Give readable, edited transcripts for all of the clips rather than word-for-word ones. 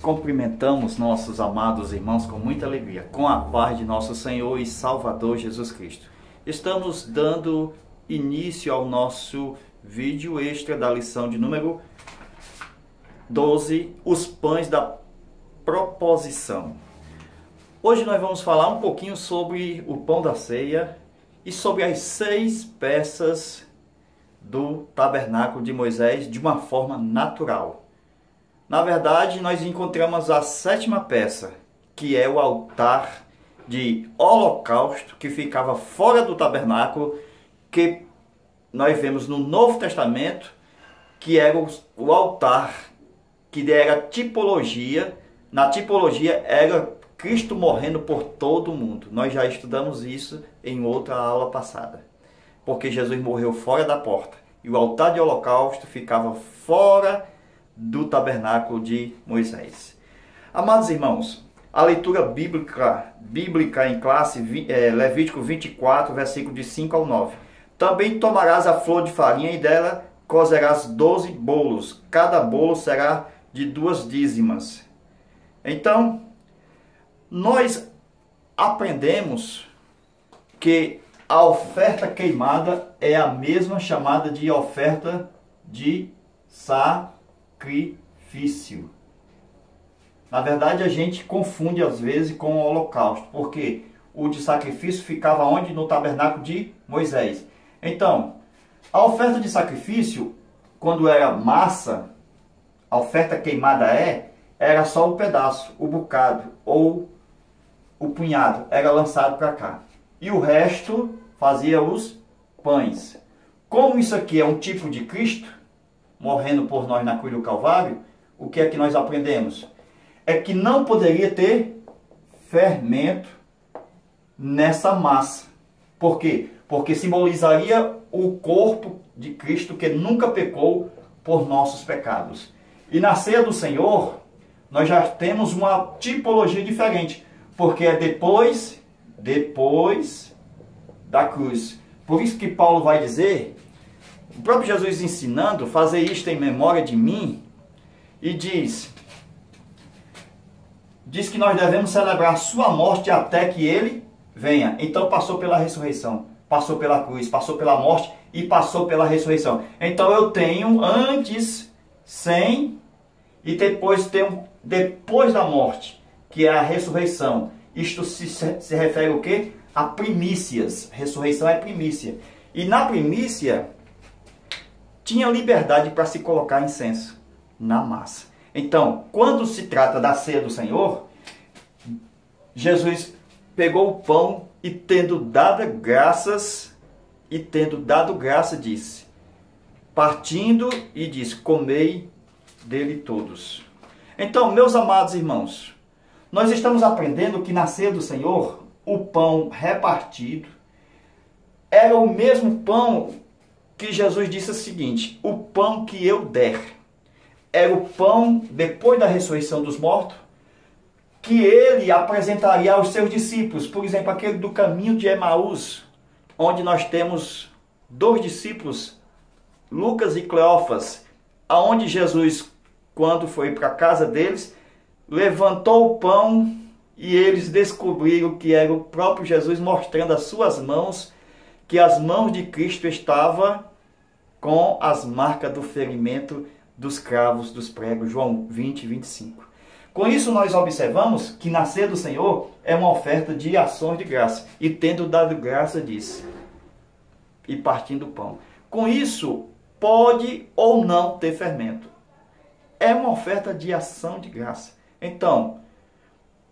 Cumprimentamos nossos amados irmãos com muita alegria, com a paz de nosso Senhor e Salvador Jesus Cristo. Estamos dando início ao nosso vídeo extra da lição de número 12, os pães da proposição. Hoje nós vamos falar um pouquinho sobre o pão da ceia e sobre as 6 peças do tabernáculo de Moisés de uma forma natural. Na verdade, nós encontramos a 7ª peça, que é o altar de holocausto, que ficava fora do tabernáculo, que nós vemos no Novo Testamento, que era o altar, que era tipologia. Na tipologia era Cristo morrendo por todo mundo. Nós já estudamos isso em outra aula passada. Porque Jesus morreu fora da porta. E o altar de holocausto ficava fora do tabernáculo de Moisés. Amados irmãos, a leitura bíblica em classe, Levítico 24, versículo de 5 ao 9. Também tomarás a flor de farinha e dela cozerás 12 bolos. Cada bolo será de 2 dízimas. Então, nós aprendemos que a oferta queimada é a mesma chamada de oferta de sacrifício. Na verdade, a gente confunde às vezes com o holocausto, porque o de sacrifício ficava onde? No tabernáculo de Moisés. Então, a oferta de sacrifício, quando era massa, a oferta queimada era só o pedaço, o bocado ou o punhado, era lançado para cá. E o resto fazia os pães. Como isso aqui é um tipo de Cristo, morrendo por nós na cruz do Calvário, o que é que nós aprendemos? É que não poderia ter fermento nessa massa. Por quê? Porque simbolizaria o corpo de Cristo que nunca pecou por nossos pecados. E na ceia do Senhor, nós já temos uma tipologia diferente, porque é depois da cruz. Por isso que Paulo vai dizer, o próprio Jesus ensinando, fazer isto em memória de mim, e diz que nós devemos celebrar a sua morte até que ele venha. Então passou pela ressurreição, passou pela cruz, passou pela morte e passou pela ressurreição. Então eu tenho antes, sem, e depois tenho depois da morte, que é a ressurreição. Isto se refere ao quê? A primícias. Ressurreição é primícia. E na primícia tinha liberdade para se colocar incenso na massa. Então, quando se trata da ceia do Senhor, Jesus pegou o pão e tendo dado graça, disse, partindo e disse, comei dele todos. Então, meus amados irmãos, nós estamos aprendendo que na ceia do Senhor, o pão repartido era o mesmo pão que Jesus disse o seguinte, o pão que eu der. Era o pão, depois da ressurreição dos mortos, que ele apresentaria aos seus discípulos. Por exemplo, aquele do caminho de Emaús, onde nós temos 2 discípulos, Lucas e Cleófas, aonde Jesus, quando foi para a casa deles, levantou o pão e eles descobriram que era o próprio Jesus mostrando as suas mãos, que as mãos de Cristo estavam com as marcas do ferimento dos cravos, dos pregos, João 20, 25. Com isso nós observamos que na ceia do Senhor é uma oferta de ações de graça. E tendo dado graça, disse, e partindo o pão. Com isso, pode ou não ter fermento. É uma oferta de ação de graça. Então,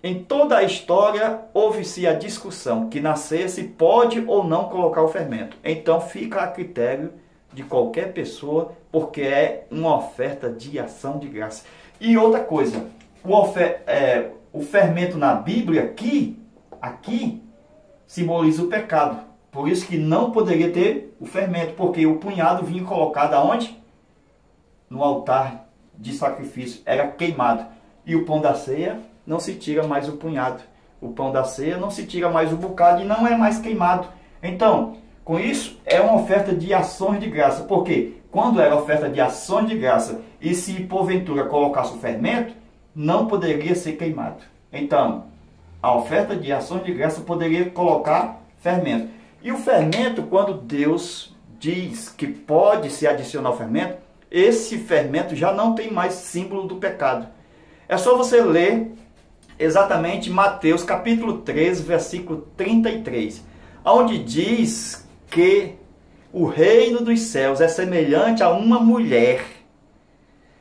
em toda a história, houve-se a discussão que na ceia se pode ou não colocar o fermento. Então, fica a critério de qualquer pessoa, porque é uma oferta de ação de graça. E outra coisa, o fermento na Bíblia, aqui, simboliza o pecado. Por isso que não poderia ter o fermento, porque o punhado vinha colocado aonde? No altar de sacrifício, era queimado. E o pão da ceia, não se tira mais o punhado. O pão da ceia não se tira mais o bocado e não é mais queimado. Então, com isso, é uma oferta de ações de graça. Porque quando era oferta de ações de graça e se porventura colocasse o fermento, não poderia ser queimado. Então, a oferta de ações de graça poderia colocar fermento. E o fermento, quando Deus diz que pode se adicionar o fermento, esse fermento já não tem mais símbolo do pecado. É só você ler exatamente Mateus capítulo 13, versículo 33, onde diz que o reino dos céus é semelhante a uma mulher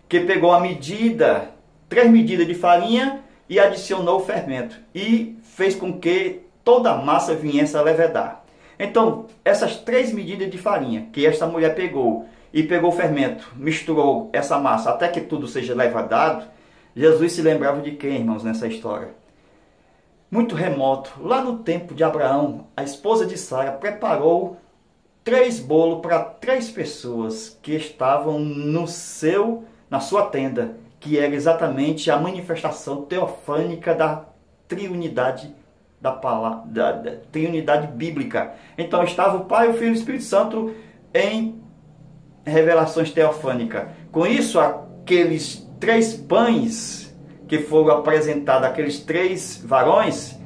que pegou três medidas de farinha e adicionou o fermento e fez com que toda a massa viesse a levedar. Então, essas 3 medidas de farinha que esta mulher pegou e pegou o fermento, misturou essa massa até que tudo seja levedado, Jesus se lembrava de quem, irmãos, nessa história? Muito remoto, lá no tempo de Abraão, a esposa de Sara preparou 3 bolos para 3 pessoas que estavam na sua tenda, que era exatamente a manifestação teofânica da triunidade da triunidade bíblica. Então estava o Pai, o Filho e o Espírito Santo em revelações teofânicas. Com isso, aqueles 3 pães que foram apresentados àqueles 3 varões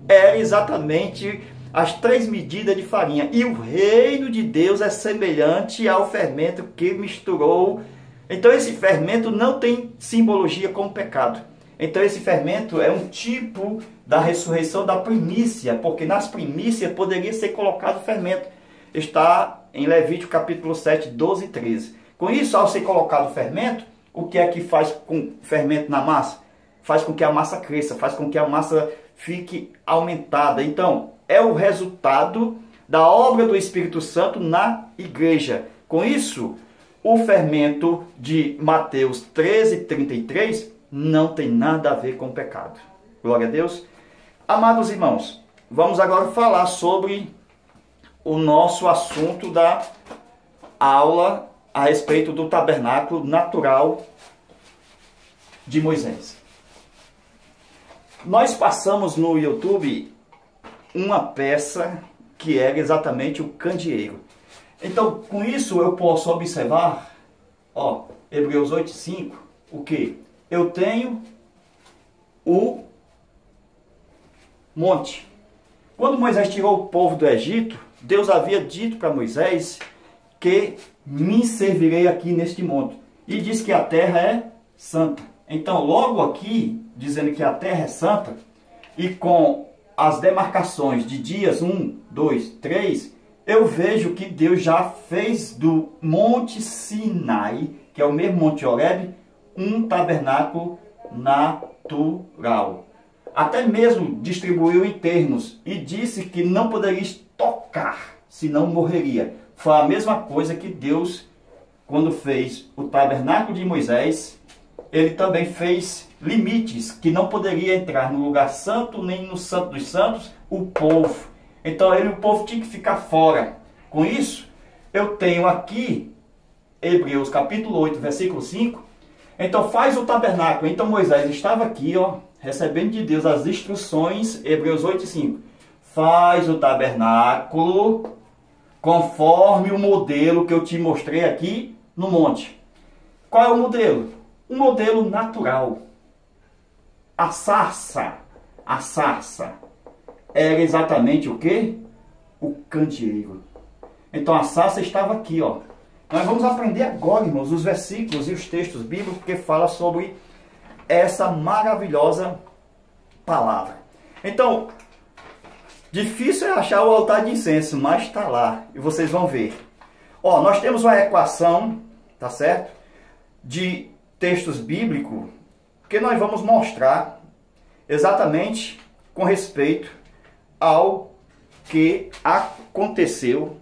eram exatamente as 3 medidas de farinha. E o reino de Deus é semelhante ao fermento que misturou. Então esse fermento não tem simbologia como pecado. Então esse fermento é um tipo da ressurreição da primícia, porque nas primícias poderia ser colocado fermento. Está em Levítico capítulo 7, 12 e 13. Com isso, ao ser colocado fermento, o que é que faz com fermento na massa? Faz com que a massa cresça, faz com que a massa fique aumentada. Então, é o resultado da obra do Espírito Santo na igreja. Com isso, o fermento de Mateus 13, 33 não tem nada a ver com pecado. Glória a Deus. Amados irmãos, vamos agora falar sobre o nosso assunto da aula a respeito do tabernáculo natural de Moisés. Nós passamos no YouTube uma peça que era exatamente o candeeiro. Então, com isso eu posso observar, Hebreus 8:5, o que? Eu tenho o monte. Quando Moisés tirou o povo do Egito, Deus havia dito para Moisés que me servirei aqui neste monte. E diz que a terra é santa. Então, logo aqui, dizendo que a terra é santa, e com as demarcações de dias 1, 2, 3, eu vejo que Deus já fez do Monte Sinai, que é o mesmo Monte Horebe, um tabernáculo natural. Até mesmo distribuiu em termos e disse que não poderia tocar, senão morreria. Foi a mesma coisa que Deus, quando fez o tabernáculo de Moisés, ele também fez limites, que não poderia entrar no lugar santo, nem no santo dos santos, o povo. Então o povo tinha que ficar fora. Com isso, eu tenho aqui, Hebreus capítulo 8, versículo 5, então faz o tabernáculo. Então Moisés estava aqui, recebendo de Deus as instruções, Hebreus 8, 5. Faz o tabernáculo conforme o modelo que eu te mostrei aqui no monte. Qual é o modelo? Um modelo natural. A sarça era exatamente o quê? O candeeiro. Então a sarça estava aqui, Nós vamos aprender agora, irmãos, os versículos e os textos bíblicos que falam sobre essa maravilhosa palavra. Então, difícil é achar o altar de incenso, mas está lá e vocês vão ver. Nós temos uma equação, tá certo? De textos bíblicos que nós vamos mostrar exatamente com respeito ao que aconteceu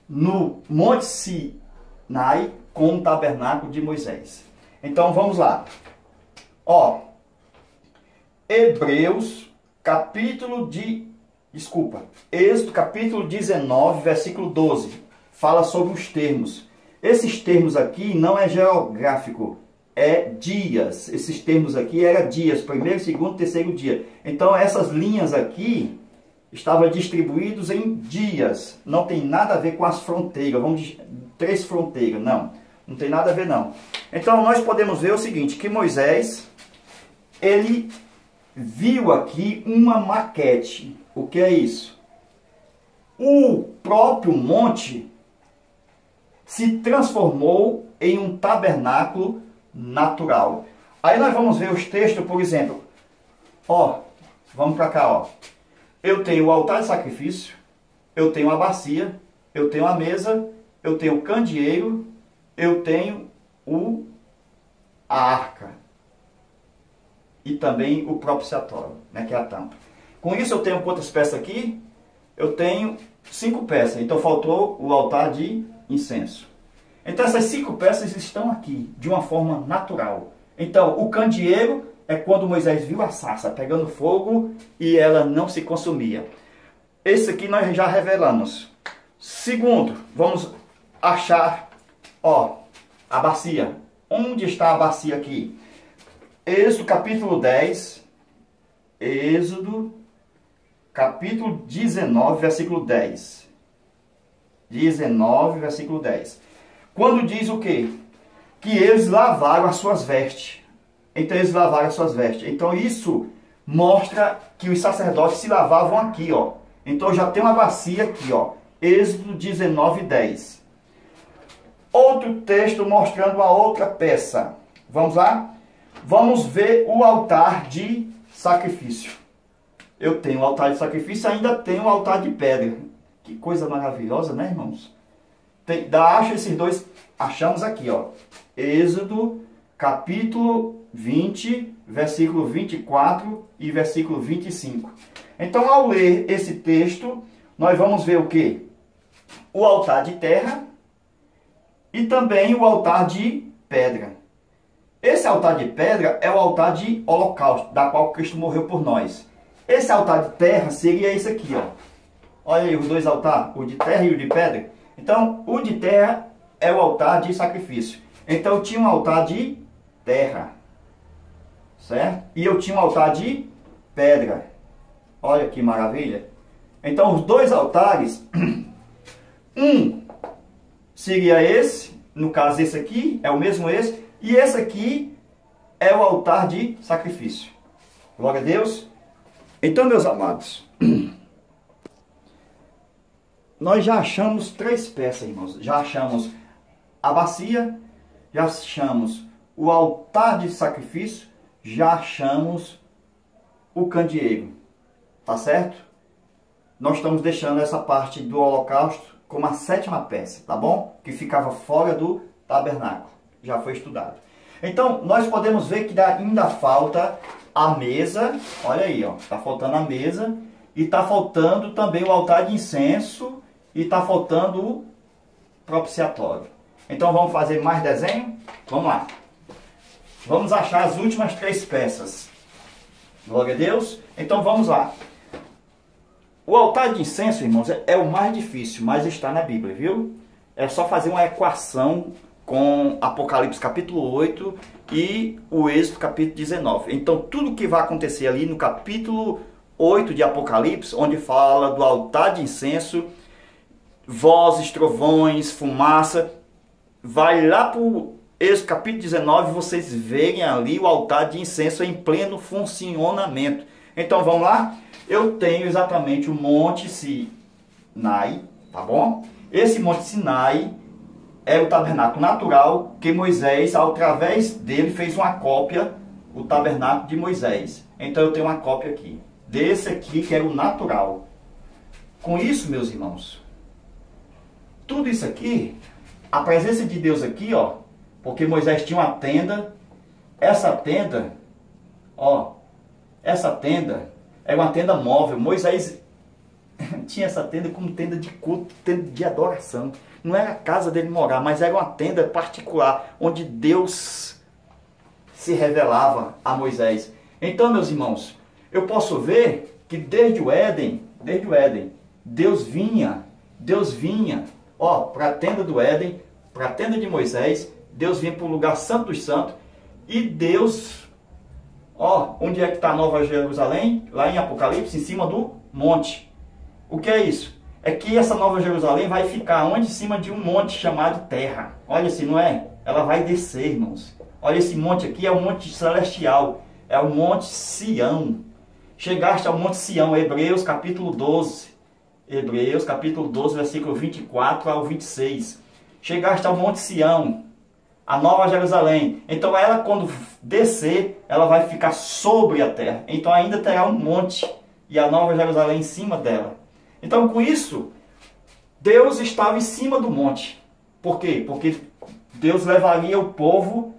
no Monte Sinai com o tabernáculo de Moisés. Então vamos lá. Êxodo capítulo 19, versículo 12. Fala sobre os termos. Esses termos aqui não é geográfico, é dias. Esses termos aqui eram dias, primeiro, segundo, terceiro dia. Então essas linhas aqui estavam distribuídos em dias. Não tem nada a ver com as fronteiras. 3 fronteiras, não. Não tem nada a ver não. Então nós podemos ver o seguinte, que Moisés, ele viu aqui uma maquete. O que é isso? O próprio monte se transformou em um tabernáculo natural. Aí nós vamos ver os textos, por exemplo. Ó, vamos para cá, ó. Eu tenho o altar de sacrifício, eu tenho a bacia, eu tenho a mesa, eu tenho o candeeiro, eu tenho a arca. E também o propiciatório, né, que é a tampa. Com isso eu tenho quantas peças aqui? Eu tenho 5 peças. Então faltou o altar de incenso. Então essas 5 peças estão aqui, de uma forma natural. Então o candeeiro é quando Moisés viu a sarça pegando fogo e ela não se consumia. Esse aqui nós já revelamos. Segundo, vamos achar, ó, a bacia. Onde está a bacia aqui? Êxodo capítulo 10, Êxodo capítulo 19, versículo 10. 19, versículo 10. Quando diz o quê? Que eles lavaram as suas vestes. Então eles lavaram as suas vestes. Então isso mostra que os sacerdotes se lavavam aqui, ó. Então já tem uma bacia aqui, ó. Êxodo 19, 10. Outro texto mostrando a outra peça. Vamos lá? Vamos ver o altar de sacrifício. Eu tenho o altar de sacrifício e ainda tenho o altar de pedra. Que coisa maravilhosa, né, irmãos? Acha esses dois, achamos aqui, ó. Êxodo, capítulo 20, versículo 24 e versículo 25. Então, ao ler esse texto, nós vamos ver o quê? O altar de terra e também o altar de pedra. Esse altar de pedra é o altar de holocausto, da qual Cristo morreu por nós. Esse altar de terra seria esse aqui, ó. Olha aí os dois altares, o de terra e o de pedra. Então, o de terra é o altar de sacrifício. Então, eu tinha um altar de terra, certo? E eu tinha um altar de pedra. Olha que maravilha. Então, os dois altares, um seria esse, no caso esse aqui, é o mesmo esse, e esse aqui é o altar de sacrifício. Glória a Deus. Então, meus amados, nós já achamos 3 peças, irmãos. Já achamos a bacia, já achamos o altar de sacrifício, já achamos o candeeiro. Tá certo? Nós estamos deixando essa parte do holocausto como a 7ª peça, tá bom? Que ficava fora do tabernáculo. Já foi estudado. Então, nós podemos ver que ainda falta a mesa. Olha aí, ó. Tá faltando a mesa. E tá faltando também o altar de incenso. E tá faltando o propiciatório. Então, vamos fazer mais desenho? Vamos lá. Vamos achar as últimas 3 peças. Glória a Deus. Então, vamos lá. O altar de incenso, irmãos, é o mais difícil, mas está na Bíblia, viu? É só fazer uma equação com Apocalipse capítulo 8 e o Êxodo capítulo 19. Então, tudo que vai acontecer ali no capítulo 8 de Apocalipse, onde fala do altar de incenso, vozes, trovões, fumaça, vai lá para o Êxodo capítulo 19, vocês verem ali o altar de incenso em pleno funcionamento. Então, vamos lá? Eu tenho exatamente o Monte Sinai, tá bom? Esse Monte Sinai é o tabernáculo natural que Moisés, através dele, fez uma cópia, o tabernáculo de Moisés. Então eu tenho uma cópia aqui, desse aqui que era o natural. Com isso, meus irmãos, tudo isso aqui, a presença de Deus aqui, ó, porque Moisés tinha uma tenda, essa tenda, ó, essa tenda é uma tenda móvel. Moisés tinha essa tenda como tenda de culto, tenda de adoração. Não era a casa dele morar, mas era uma tenda particular, onde Deus se revelava a Moisés. Então, meus irmãos, eu posso ver que desde o Éden, Deus vinha, ó, para a tenda do Éden, para a tenda de Moisés, Deus vinha para o lugar santo dos santos, e Deus, ó, onde é que está a Nova Jerusalém? Lá em Apocalipse, em cima do monte. O que é isso? É que essa Nova Jerusalém vai ficar onde? Em cima de um monte chamado terra. Olha assim, não é? ela vai descer, irmãos. Olha, esse monte aqui é o monte celestial, é o monte Sião. Chegaste ao monte Sião, Hebreus capítulo 12. Hebreus capítulo 12, versículo 24 ao 26. Chegaste ao monte Sião, a Nova Jerusalém. Então ela, quando descer, ela vai ficar sobre a terra. Então ainda terá um monte e a Nova Jerusalém em cima dela. Então com isso, Deus estava em cima do monte. Por quê? Porque Deus levaria o povo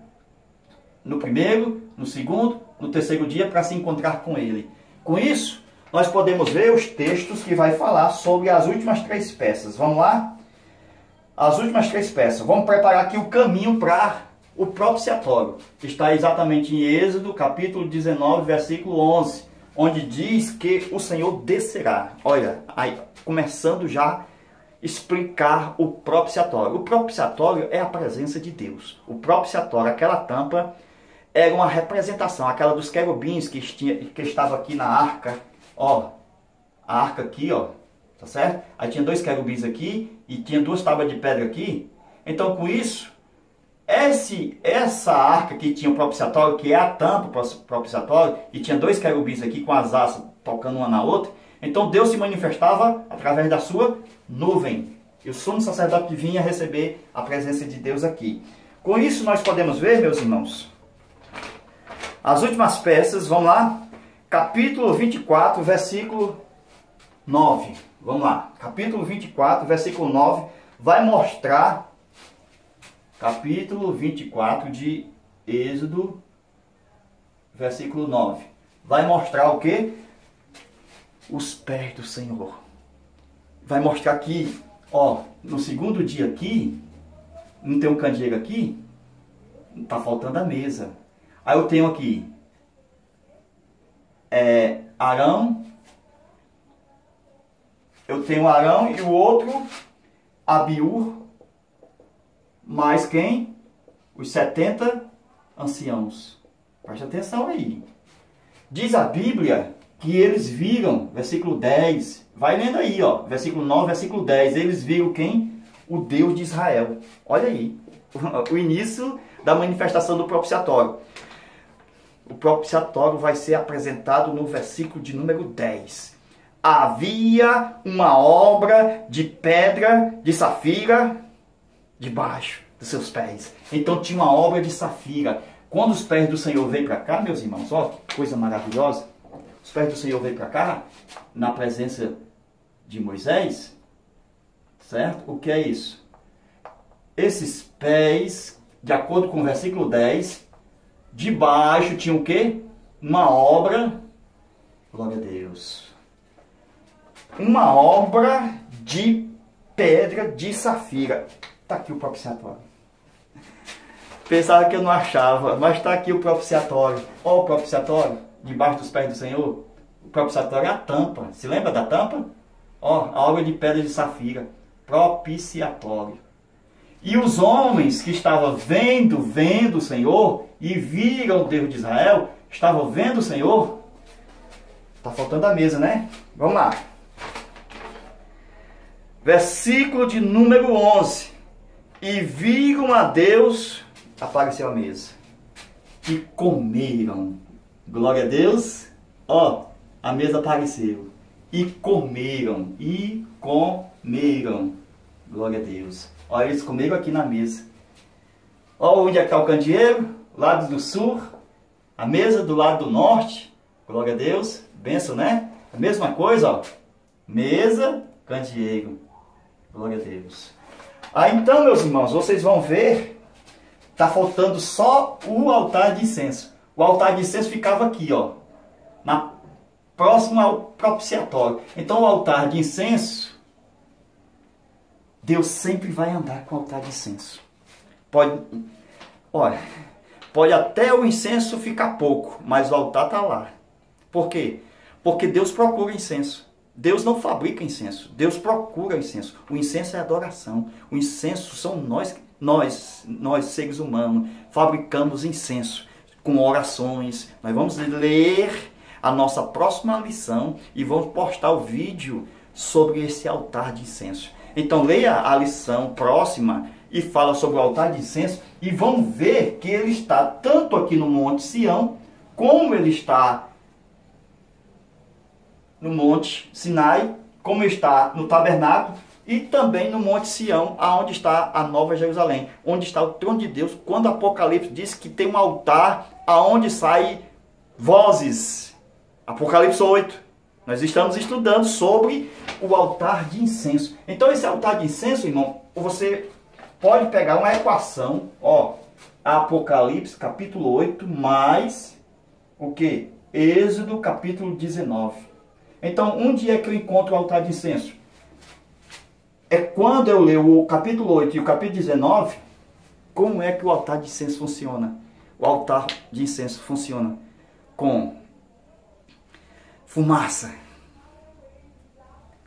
no primeiro, no segundo, no terceiro dia para se encontrar com ele. Com isso, nós podemos ver os textos que vai falar sobre as últimas 3 peças. Vamos lá? As últimas 3 peças. Vamos preparar aqui o caminho para o propiciatório. Está exatamente em Êxodo, capítulo 19, versículo 11. Onde diz que o Senhor descerá. Olha, aí, começando já a explicar o propiciatório. O propiciatório é a presença de Deus. O propiciatório, aquela tampa, era uma representação. Aquela dos querubins que estava aqui na arca. Ó, a arca aqui, ó. Tá certo? Aí tinha 2 querubins aqui e tinha 2 tábuas de pedra aqui. Então, com isso, essa arca que tinha o propiciatório, que é a tampa propiciatório, e tinha 2 querubins aqui com as asas tocando uma na outra. Então, Deus se manifestava através da sua nuvem. E o sumo sacerdote vinha receber a presença de Deus aqui. Com isso, nós podemos ver, meus irmãos, as últimas peças. Vamos lá? Capítulo 24, versículo 9. Vamos lá, capítulo 24, versículo 9, vai mostrar, capítulo 24 de Êxodo, versículo 9, vai mostrar o que? Os pés do Senhor. Vai mostrar aqui, ó, no segundo dia aqui, não tem um candeeiro aqui? Tá faltando a mesa. Aí eu tenho aqui, Arão, eu tenho Arão e o outro, Abiú, mais quem? Os 70 anciãos. Preste atenção aí. Diz a Bíblia que eles viram, versículo 10, vai lendo aí, ó, versículo 9, versículo 10, eles viram quem? O Deus de Israel. Olha aí, o início da manifestação do propiciatório. O propiciatório vai ser apresentado no versículo de número 10. Havia uma obra de pedra de safira debaixo dos seus pés. Então tinha uma obra de safira. Quando os pés do Senhor veio para cá, meus irmãos, ó, que coisa maravilhosa. Os pés do Senhor veio para cá, na presença de Moisés, certo? O que é isso? Esses pés, de acordo com o versículo 10, debaixo tinha o quê? Uma obra, glória a Deus, uma obra de pedra de safira. Está aqui o propiciatório. Pensava que eu não achava, mas está aqui o propiciatório. Ó, o propiciatório, debaixo dos pés do Senhor. O propiciatório é a tampa. Se lembra da tampa? Ó, a obra de pedra de safira. Propiciatório. E os homens que estavam vendo o Senhor e viram o Deus de Israel, estavam vendo o Senhor. Está faltando a mesa, né? Vamos lá. Versículo de número 11. E viram a Deus, apareceu a mesa. E comeram. Glória a Deus. Ó, a mesa apareceu. E comeram. E comeram. Glória a Deus. Olha, eles comeram aqui na mesa. Ó, onde é que está o candeeiro? Lado do sul. A mesa do lado do norte. Glória a Deus. Benção, né? A mesma coisa, ó. Mesa, candeeiro. Glória a Deus. Aí então, meus irmãos, vocês vão ver, está faltando só o altar de incenso. O altar de incenso ficava aqui, ó, próximo ao propiciatório. Então o altar de incenso, Deus sempre vai andar com o altar de incenso. Pode até o incenso ficar pouco, mas o altar está lá. Por quê? Porque Deus procura incenso. Deus não fabrica incenso, Deus procura incenso. O incenso é adoração. O incenso são nós seres humanos, fabricamos incenso com orações. Nós vamos ler a nossa próxima lição e vamos postar o vídeo sobre esse altar de incenso. Então leia a lição próxima e fala sobre o altar de incenso E vão ver que ele está tanto aqui no Monte Sião, como ele está no Monte Sinai, como está no tabernáculo, e também no Monte Sião, aonde está a Nova Jerusalém, onde está o trono de Deus, quando o Apocalipse diz que tem um altar aonde saem vozes. Apocalipse 8. Nós estamos estudando sobre o altar de incenso. Então esse altar de incenso, irmão, você pode pegar uma equação, ó, Apocalipse capítulo 8 mais o que? Êxodo capítulo 19. Então, onde é que eu encontro o altar de incenso? É quando eu leio o capítulo 8 e o capítulo 19, como é que o altar de incenso funciona? O altar de incenso funciona com fumaça.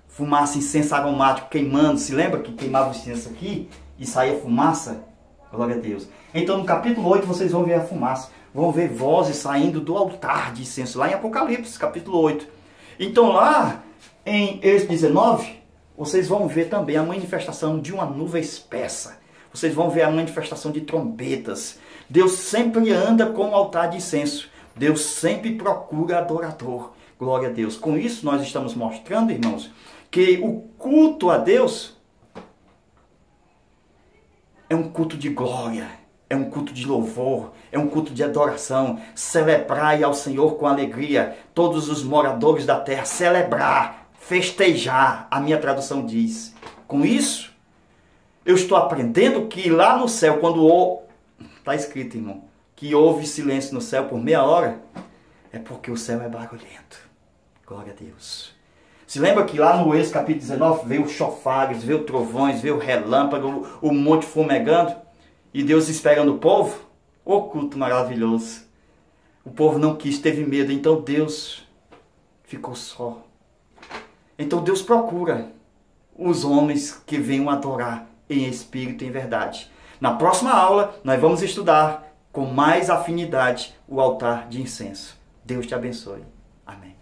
Fumaça, incenso aromático queimando. Se lembra que queimava o incenso aqui e saía fumaça? Glória a Deus. Então no capítulo 8 vocês vão ver a fumaça. Vão ver vozes saindo do altar de incenso. Lá em Apocalipse, capítulo 8. Então lá em Êxodo 19, vocês vão ver também a manifestação de uma nuvem espessa. Vocês vão ver a manifestação de trombetas. Deus sempre anda com o altar de incenso. Deus sempre procura adorador. Glória a Deus. Com isso nós estamos mostrando, irmãos, que o culto a Deus é um culto de glória, é um culto de louvor, é um culto de adoração. Celebrai ao Senhor com alegria, todos os moradores da terra. Celebrar, festejar, a minha tradução diz. Com isso, eu estou aprendendo que lá no céu, quando está escrito, irmão, que houve silêncio no céu por meia hora, é porque o céu é barulhento. Glória a Deus. Se lembra que lá no Êxodo capítulo 19 veio chofares, veio trovões, veio relâmpago, o monte fumegando, e Deus esperando o povo? Ô culto maravilhoso. O povo não quis, teve medo, então Deus ficou só. Então Deus procura os homens que venham adorar em espírito e em verdade. Na próxima aula, nós vamos estudar com mais afinidade o altar de incenso. Deus te abençoe. Amém.